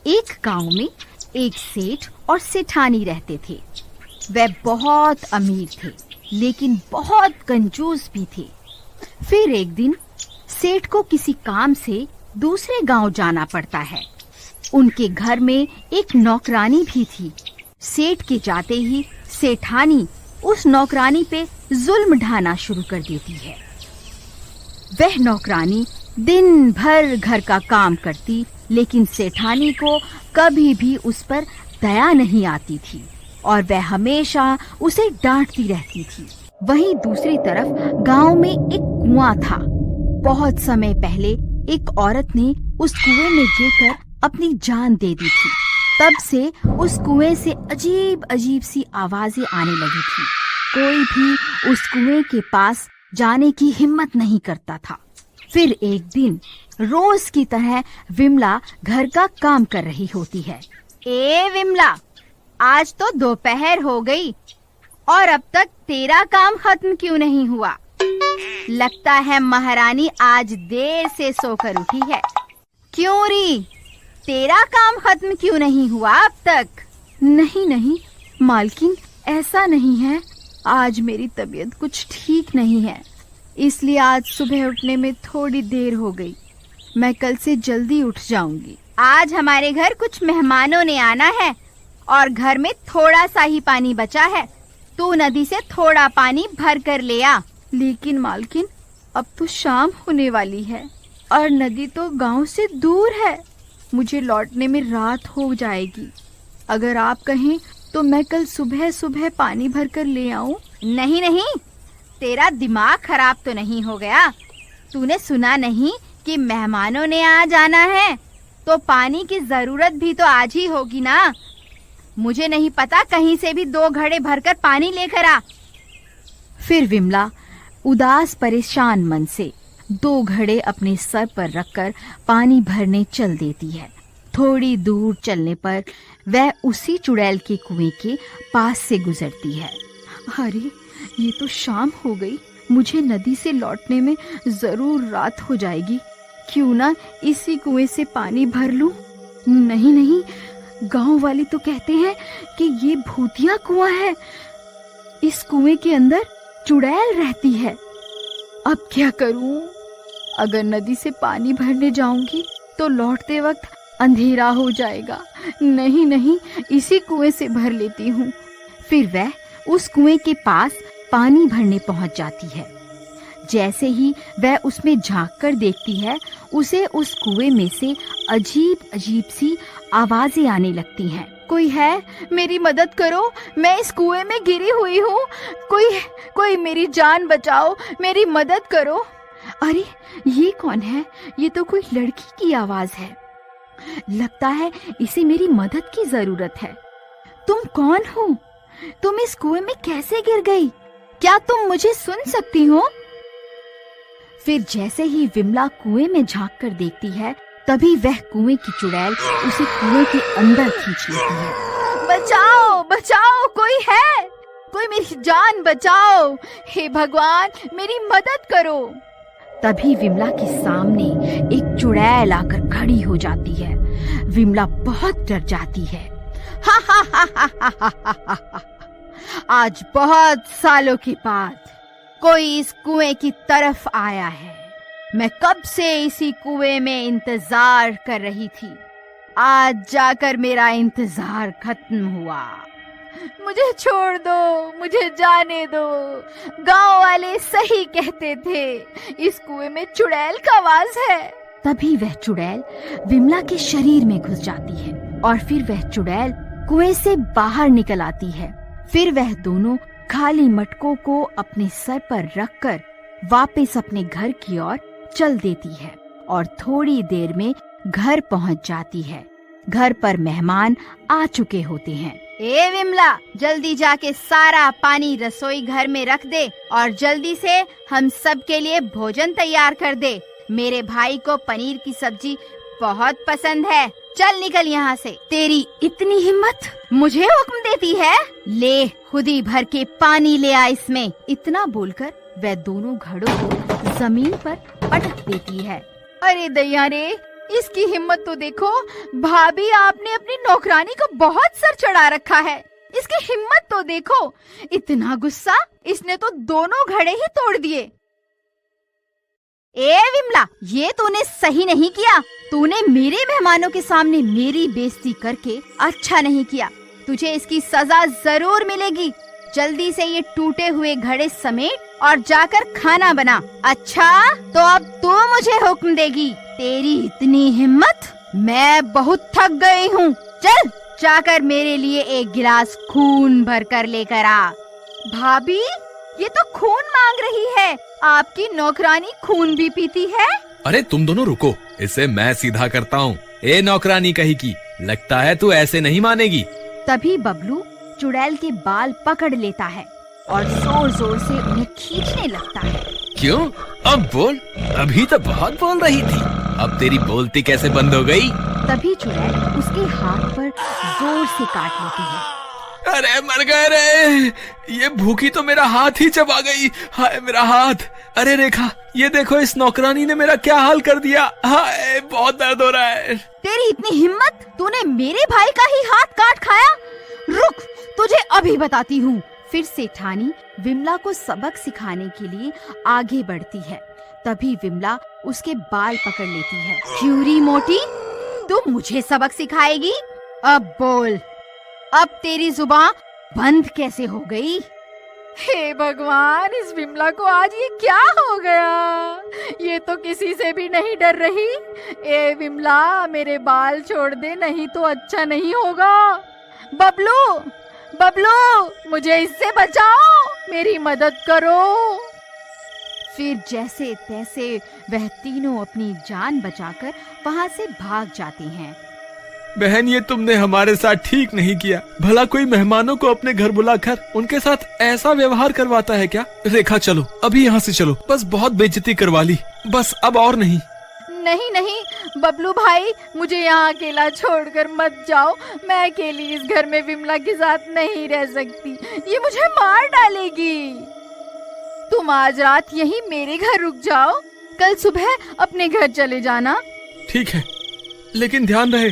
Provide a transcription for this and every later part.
एक गांव में एक सेठ और सेठानी रहते थे। वे बहुत अमीर थे, लेकिन बहुत कंजूस भी थे। फिर एक दिन सेठ को किसी काम से दूसरे गांव जाना पड़ता है। उनके घर में एक नौकरानी भी थी। सेठ के जाते ही सेठानी उस नौकरानी पे जुल्म ढाना शुरू कर देती है। वह नौकरानी दिन भर घर का काम करती, लेकिन सेठानी को कभी भी उस पर दया नहीं आती थी और वह हमेशा उसे डांटती रहती थी। वहीं दूसरी तरफ गांव में एक कुआं था। बहुत समय पहले एक औरत ने उस कुएं में गिरकर अपनी जान दे दी थी। तब से उस कुएं से अजीब अजीब सी आवाजें आने लगी थी। कोई भी उस कुएं के पास जाने की हिम्मत नहीं करता था। फिर एक दिन रोज की तरह विमला घर का काम कर रही होती है। ए विमला, आज तो दोपहर हो गई और अब तक तेरा काम खत्म क्यों नहीं हुआ? लगता है महारानी आज देर से सोकर उठी है। क्यों री, तेरा काम खत्म क्यों नहीं हुआ अब तक? नहीं नहीं मालकिन, ऐसा नहीं है। आज मेरी तबीयत कुछ ठीक नहीं है, इसलिए आज सुबह उठने में थोड़ी देर हो गई। मैं कल से जल्दी उठ जाऊंगी। आज हमारे घर कुछ मेहमानों ने आना है और घर में थोड़ा सा ही पानी बचा है। तू नदी से थोड़ा पानी भर कर ले आ। लेकिन मालकिन, अब तो शाम होने वाली है और नदी तो गांव से दूर है। मुझे लौटने में रात हो जाएगी। अगर आप कहें तो मैं कल सुबह सुबह पानी भर कर ले आऊं। नहीं नहीं, तेरा दिमाग खराब तो नहीं हो गया? तूने सुना नहीं कि मेहमानों ने आ जाना है, तो पानी की जरूरत भी तो आज ही होगी ना। मुझे नहीं पता, कहीं से भी 2 घड़े भरकर पानी लेकर आ। फिर विमला उदास परेशान मन से 2 घड़े अपने सर पर रखकर पानी भरने चल देती है। थोड़ी दूर चलने पर वह उसी चुड़ैल के कुएं के पास से गुजरती है। अरे, ये तो शाम हो गई। मुझे नदी से लौटने में जरूर रात हो जाएगी। क्यों ना इसी कुएं से पानी भर लूं? नहीं नहीं, गांव वाले तो कहते हैं कि ये भूतिया कुआं है। इस कुएं के अंदर चुड़ैल रहती है। अब क्या करूं? अगर नदी से पानी भरने जाऊंगी तो लौटते वक्त अंधेरा हो जाएगा। नहीं नहीं, इसी कुएं से भर लेती हूँ। फिर वह उस कुएं के पास पानी भरने पहुंच जाती है। जैसे ही वह उसमें झांक कर देखती है, उसे उस कुएं में से अजीब अजीब सी आवाजें आने लगती हैं। कोई है? मेरी मदद करो, मैं इस कुएं में गिरी हुई हूँ। कोई मेरी जान बचाओ, मेरी मदद करो। अरे, ये कौन है? ये तो कोई लड़की की आवाज है। लगता है इसे मेरी मदद की जरूरत है। तुम कौन हो? तुम इस कुएं में कैसे गिर गई? क्या तुम मुझे सुन सकती हो? फिर जैसे ही विमला कुएं में झांक कर देखती है, तभी वह कुएं की चुड़ैल उसे कुएं के अंदर खींच लेती है। बचाओ बचाओ, कोई है? कोई मेरी जान बचाओ। हे भगवान, मेरी मदद करो। तभी विमला के सामने एक चुड़ैल आकर खड़ी हो जाती है। विमला बहुत डर जाती है। हा हा हा हा हा हा हा हा। आज बहुत सालों के बाद कोई इस कुएं की तरफ आया है। मैं कब से इसी कुएं में इंतजार कर रही थी। आज जाकर मेरा इंतजार खत्म हुआ। मुझे छोड़ दो, मुझे जाने दो। गांव वाले सही कहते थे, इस कुएं में चुड़ैल का वास है। तभी वह चुड़ैल विमला के शरीर में घुस जाती है और फिर वह चुड़ैल कुएं से बाहर निकल आती है। फिर वह दोनों खाली मटकों को अपने सर पर रखकर वापस अपने घर की ओर चल देती है और थोड़ी देर में घर पहुंच जाती है। घर पर मेहमान आ चुके होते हैं। ए विमला, जल्दी जाके सारा पानी रसोई घर में रख दे और जल्दी से हम सब के लिए भोजन तैयार कर दे। मेरे भाई को पनीर की सब्जी बहुत पसंद है। चल निकल यहाँ से। तेरी इतनी हिम्मत, मुझे हुक्म देती है? ले, खुद ही भर के पानी ले आ इसमें। इतना बोलकर वह दोनों घड़ों को जमीन पर पटक देती है। अरे दैया रे, इसकी हिम्मत तो देखो। भाभी, आपने अपनी नौकरानी को बहुत सर चढ़ा रखा है। इसकी हिम्मत तो देखो। इतना गुस्सा, इसने तो दोनों घड़े ही तोड़ दिए। ए विमला, ये तूने सही नहीं किया। तूने मेरे मेहमानों के सामने मेरी बेइज्जती करके अच्छा नहीं किया। तुझे इसकी सजा जरूर मिलेगी। जल्दी से ये टूटे हुए घड़े समेट और जाकर खाना बना। अच्छा, तो अब तू मुझे हुक्म देगी? तेरी इतनी हिम्मत? मैं बहुत थक गई हूँ। चल, जाकर मेरे लिए एक गिलास खून भर कर लेकर आ। भाभी, ये तो खून मांग रही है। आपकी नौकरानी खून भी पीती है? अरे तुम दोनों रुको, इसे मैं सीधा करता हूँ। ए नौकरानी कहीं की, लगता है तू ऐसे नहीं मानेगी। तभी बबलू चुड़ैल के बाल पकड़ लेता है और जोर जोर से उन्हें खींचने लगता है। क्यों? अब बोल। अभी तो बहुत बोल रही थी, अब तेरी बोलती कैसे बंद हो गई? तभी चुड़ैल उसके हाथ पर जोर से काट लेती है। अरे मर गए रे, ये भूखी तो मेरा हाथ ही चबा गई। हाय मेरा हाथ। अरे रेखा, ये देखो इस नौकरानी ने मेरा क्या हाल कर दिया। हाय, बहुत दर्द हो रहा है। तेरी इतनी हिम्मत, तूने मेरे भाई का ही हाथ काट खाया? रुक, तुझे अभी बताती हूँ। फिर सेठानी विमला को सबक सिखाने के लिए आगे बढ़ती है। तभी विमला उसके बाल पकड़ लेती है। क्यूरी मोटी, तू मुझे सबक सिखाएगी? अब बोल, अब तेरी जुबान बंद कैसे हो गई? हे भगवान, इस विमला को आज ये क्या हो गया? ये तो किसी से भी नहीं डर रही। ए विमला, मेरे बाल छोड़ दे, नहीं तो अच्छा नहीं होगा। बबलू, बबलू, मुझे इससे बचाओ, मेरी मदद करो। फिर जैसे तैसे वह तीनों अपनी जान बचाकर वहाँ से भाग जाते हैं। बहन, ये तुमने हमारे साथ ठीक नहीं किया। भला कोई मेहमानों को अपने घर बुलाकर उनके साथ ऐसा व्यवहार करवाता है क्या? रेखा, चलो अभी यहाँ से चलो। बस बहुत बेइज्जती करवा ली, बस अब और नहीं। नहीं नहीं बबलू भाई, मुझे यहाँ अकेला छोड़कर मत जाओ। मैं अकेली इस घर में विमला के साथ नहीं रह सकती, ये मुझे मार डालेगी। तुम आज रात यहीं मेरे घर रुक जाओ, कल सुबह अपने घर चले जाना। ठीक है, लेकिन ध्यान रहे,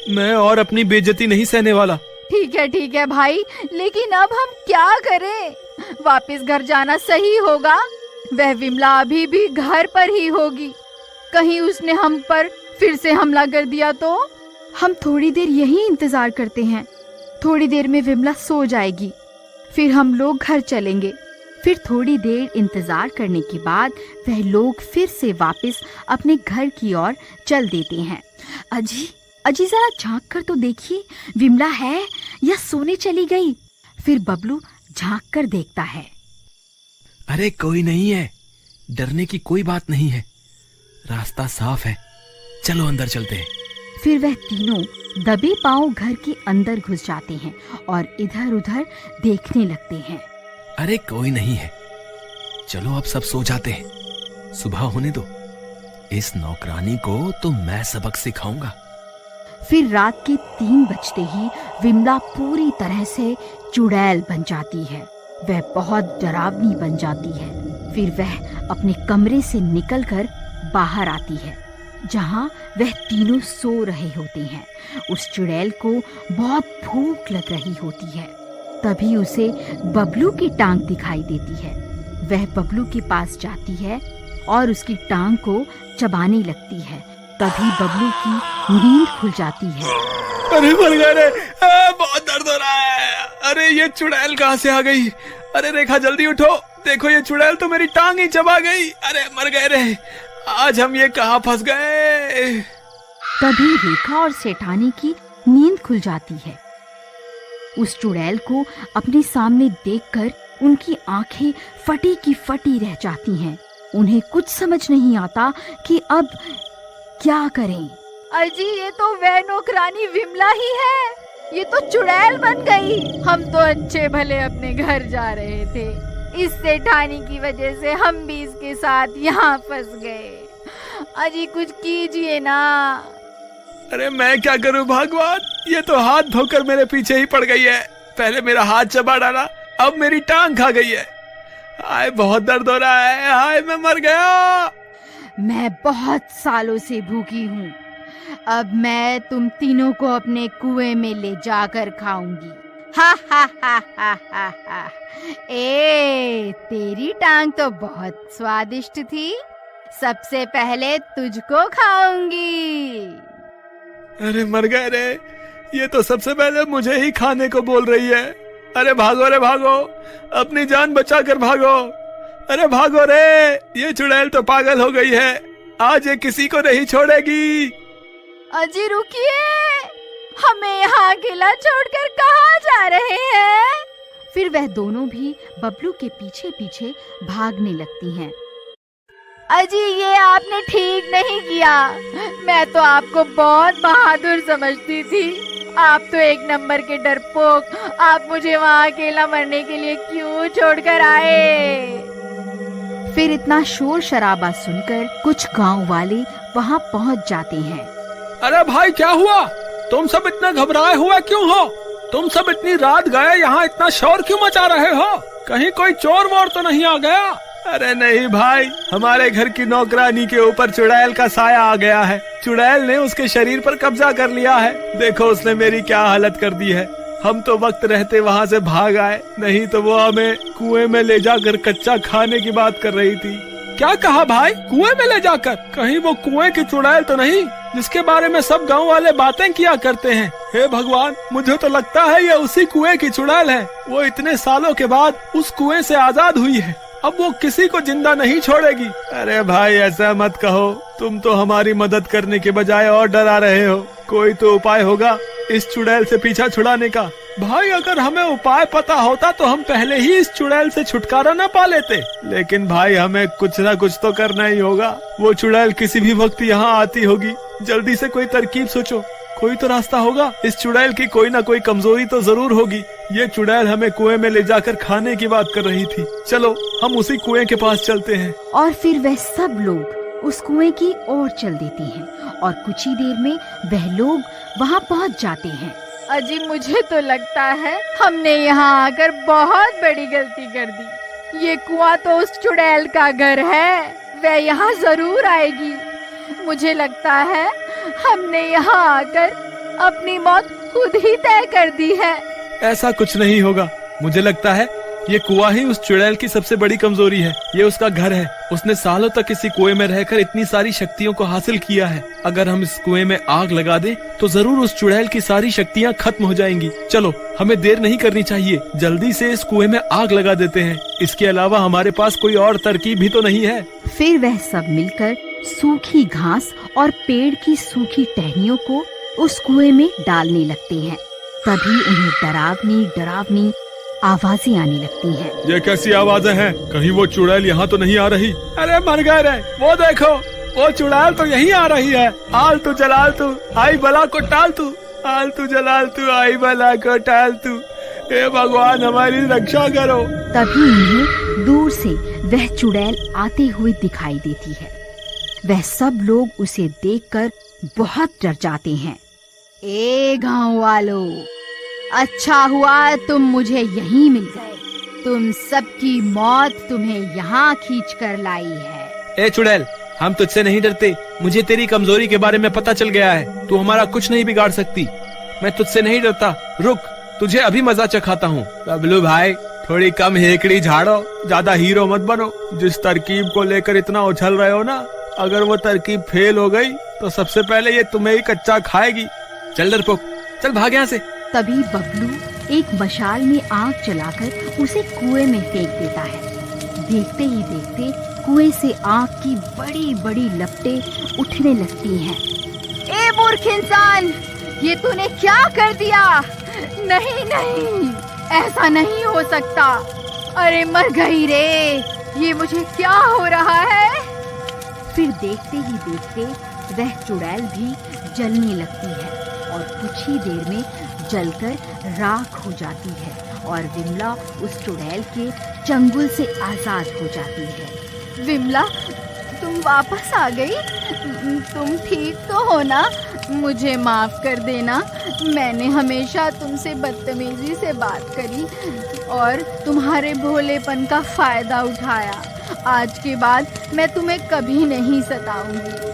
मैं और अपनी बेइज्जती नहीं सहने वाला। ठीक है भाई, लेकिन अब हम क्या करें? वापस घर जाना सही होगा। वह विमला अभी भी घर पर ही होगी। कहीं उसने हम पर फिर से हमला कर दिया तो? हम थोड़ी देर यहीं इंतजार करते हैं। थोड़ी देर में विमला सो जाएगी, फिर हम लोग घर चलेंगे। फिर थोड़ी देर इंतजार करने के बाद वह लोग फिर से वापस अपने घर की ओर चल देते हैं। अजी जरा झांक कर तो देखिए, विमला है या सोने चली गई? फिर बबलू झांक कर देखता है। अरे कोई नहीं है, डरने की कोई बात नहीं है, रास्ता साफ है, चलो अंदर चलते हैं। फिर वह तीनों दबे पांव घर के अंदर घुस जाते हैं और इधर उधर देखने लगते हैं। अरे कोई नहीं है, चलो अब सब सो जाते हैं, सुबह होने दो। इस नौकरानी को तो मैं सबक सिखाऊंगा। फिर रात के 3 बजते ही विमला पूरी तरह से चुड़ैल बन जाती है। वह बहुत डरावनी बन जाती है। फिर वह अपने कमरे से निकलकर बाहर आती है, जहाँ वह तीनों सो रहे होते हैं। उस चुड़ैल को बहुत भूख लग रही होती है। तभी उसे बबलू की टांग दिखाई देती है। वह बबलू के पास जाती है और उसकी टांग को चबाने लगती है। तभी बबलू की नींद खुल जाती है। अरे मर गए रे, बहुत दर्द हो रहा है। अरे ये चुड़ैल कहाँ से आ गई? अरे रेखा जल्दी उठो, देखो ये चुड़ैल तो मेरी टांग ही चबा गई। अरे मर गए रे, आज हम ये कहाँ फंस गए? तभी रेखा और सेठानी की नींद खुल जाती है। उस चुड़ैल को अपने सामने देखकर उनकी आंखें फटी की फटी रह जाती हैं। उन्हें कुछ समझ नहीं आता कि अब क्या करें। अजी, ये तो वह नौकरानी विमला ही है, ये तो चुड़ैल बन गई। हम तो अच्छे भले अपने घर जा रहे थे, इस सेठानी की वजह से हम भी इसके साथ यहाँ फंस गए। अजी कुछ कीजिए ना। अरे मैं क्या करूं भगवान, ये तो हाथ धोकर मेरे पीछे ही पड़ गई है। पहले मेरा हाथ चबा डाला, अब मेरी टांग खा गई है। हाय बहुत दर्द हो रहा है, हाय मैं मर गया। मैं बहुत सालों से भूखी हूँ। अब मैं तुम तीनों को अपने कुएं में ले जाकर खाऊंगी। हा हा हा हा हा हा। तेरी टांग तो बहुत स्वादिष्ट थी, सबसे पहले तुझको खाऊंगी। अरे मर गए रे, ये तो सबसे पहले मुझे ही खाने को बोल रही है। अरे भागो रे भागो, अपनी जान बचा कर भागो। अरे भागो रे, ये चुड़ैल तो पागल हो गई है, आज ये किसी को नहीं छोड़ेगी। अजी रुकिए, हमें यहाँ अकेला छोड़कर कहाँ जा रहे हैं? फिर वह दोनों भी बबलू के पीछे पीछे भागने लगती हैं। अजी ये आपने ठीक नहीं किया, मैं तो आपको बहुत बहादुर समझती थी। आप तो एक नंबर के डरपोक, आप मुझे वहाँ अकेला मरने के लिए क्यों छोड़कर आए? फिर इतना शोर शराबा सुनकर कुछ गांव वाले वहाँ पहुँच जाते हैं। अरे भाई क्या हुआ? तुम सब इतना घबराए हुए क्यों हो? तुम सब इतनी रात गए यहाँ इतना शोर क्यों मचा रहे हो? कहीं कोई चोर वोर तो नहीं आ गया? अरे नहीं भाई, हमारे घर की नौकरानी के ऊपर चुड़ैल का साया आ गया है। चुड़ैल ने उसके शरीर पर कब्जा कर लिया है। देखो उसने मेरी क्या हालत कर दी है। हम तो वक्त रहते वहाँ से भाग आए, नहीं तो वो हमें कुएं में ले जाकर कच्चा खाने की बात कर रही थी। क्या कहा भाई? कुएं में ले जाकर? कहीं वो कुएं की चुड़ैल तो नहीं जिसके बारे में सब गांव वाले बातें किया करते हैं? हे भगवान, मुझे तो लगता है ये उसी कुएं की चुड़ैल है। वो इतने सालों के बाद उस कुएं से आजाद हुई है, अब वो किसी को जिंदा नहीं छोड़ेगी। अरे भाई ऐसा मत कहो, तुम तो हमारी मदद करने के बजाय और डरा रहे हो। कोई तो उपाय होगा इस चुड़ैल से पीछा छुड़ाने का। भाई अगर हमें उपाय पता होता तो हम पहले ही इस चुड़ैल से छुटकारा न पा लेते। लेकिन भाई हमें कुछ ना कुछ तो करना ही होगा। वो चुड़ैल किसी भी वक्त यहाँ आती होगी, जल्दी से कोई तरकीब सोचो। कोई तो रास्ता होगा। इस चुड़ैल की कोई ना कोई कमजोरी तो जरूर होगी। ये चुड़ैल हमें कुएं में ले जाकर खाने की बात कर रही थी। चलो हम उसी कुएं के पास चलते हैं। और फिर वह सब लोग उस कुएं की ओर चल देते हैं और कुछ ही देर में वह लोग वहाँ पहुँच जाते हैं। अजी मुझे तो लगता है हमने यहाँ आकर बहुत बड़ी गलती कर दी। ये कुआं तो उस चुड़ैल का घर है, वह यहाँ जरूर आएगी। मुझे लगता है हमने यहाँ आकर अपनी मौत खुद ही तय कर दी है। ऐसा कुछ नहीं होगा, मुझे लगता है ये कुआं ही उस चुड़ैल की सबसे बड़ी कमजोरी है। ये उसका घर है। उसने सालों तक इसी कुएं में रहकर इतनी सारी शक्तियों को हासिल किया है। अगर हम इस कुएं में आग लगा दें तो जरूर उस चुड़ैल की सारी शक्तियां खत्म हो जाएंगी। चलो हमें देर नहीं करनी चाहिए, जल्दी से इस कुएं में आग लगा देते हैं। इसके अलावा हमारे पास कोई और तरकीब भी तो नहीं है। फिर वह सब मिलकर सूखी घास और पेड़ की सूखी टहनियों को उस कुएं में डालने लगते हैं। तभी उन्हें डरावनी डरावनी आवाजें आने लगती हैं। ये कैसी आवाजें हैं? कहीं वो चुड़ैल यहाँ तो नहीं आ रही? अरे मर गए रे, वो देखो वो चुड़ैल तो यहीं आ रही है। आल तू जलाल तू आई बला को टाल तू, आल तू जलाल तू आई बला को टाल तू। हे भगवान हमारी रक्षा करो। तभी उन्हें दूर से वह चुड़ैल आते हुए दिखाई देती है। वह सब लोग उसे देखकर बहुत डर जाते हैं। ए गांव वालों, अच्छा हुआ तुम मुझे यहीं मिल गए। तुम सबकी मौत तुम्हें यहाँ खींच कर लाई है। ए चुड़ैल, हम तुझसे नहीं डरते। मुझे तेरी कमजोरी के बारे में पता चल गया है। तू हमारा कुछ नहीं बिगाड़ सकती। मैं तुझसे नहीं डरता। रुक, तुझे अभी मजा चखाता हूँ। बबलू भाई थोड़ी कम हेकड़ी झाड़ो, ज्यादा हीरो मत बनो। जिस तरकीब को लेकर इतना उछल रहे हो ना, अगर वो तरकीब फेल हो गई तो सबसे पहले ये तुम्हें ही कच्चा खाएगी। चल डरपोक, चल भाग यहाँ से। तभी बबलू एक मशाल में आग जलाकर उसे कुएं में फेंक देता है। देखते ही देखते कुएं से आग की बड़ी बड़ी लपटें उठने लगती हैं। ए मूर्ख इंसान, ये तूने क्या कर दिया? नहीं नहीं, ऐसा नहीं हो सकता। अरे मर गई रे, ये मुझे क्या हो रहा है? फिर देखते ही देखते वह चुड़ैल भी जलने लगती है और कुछ ही देर में जलकर राख हो जाती है और विमला उस चुड़ैल के चंगुल से आजाद हो जाती है। विमला, तुम वापस आ गई? तुम ठीक तो हो ना? मुझे माफ कर देना, मैंने हमेशा तुमसे बदतमीजी से बात करी और तुम्हारे भोलेपन का फायदा उठाया। आज के बाद मैं तुम्हें कभी नहीं सताऊंगी।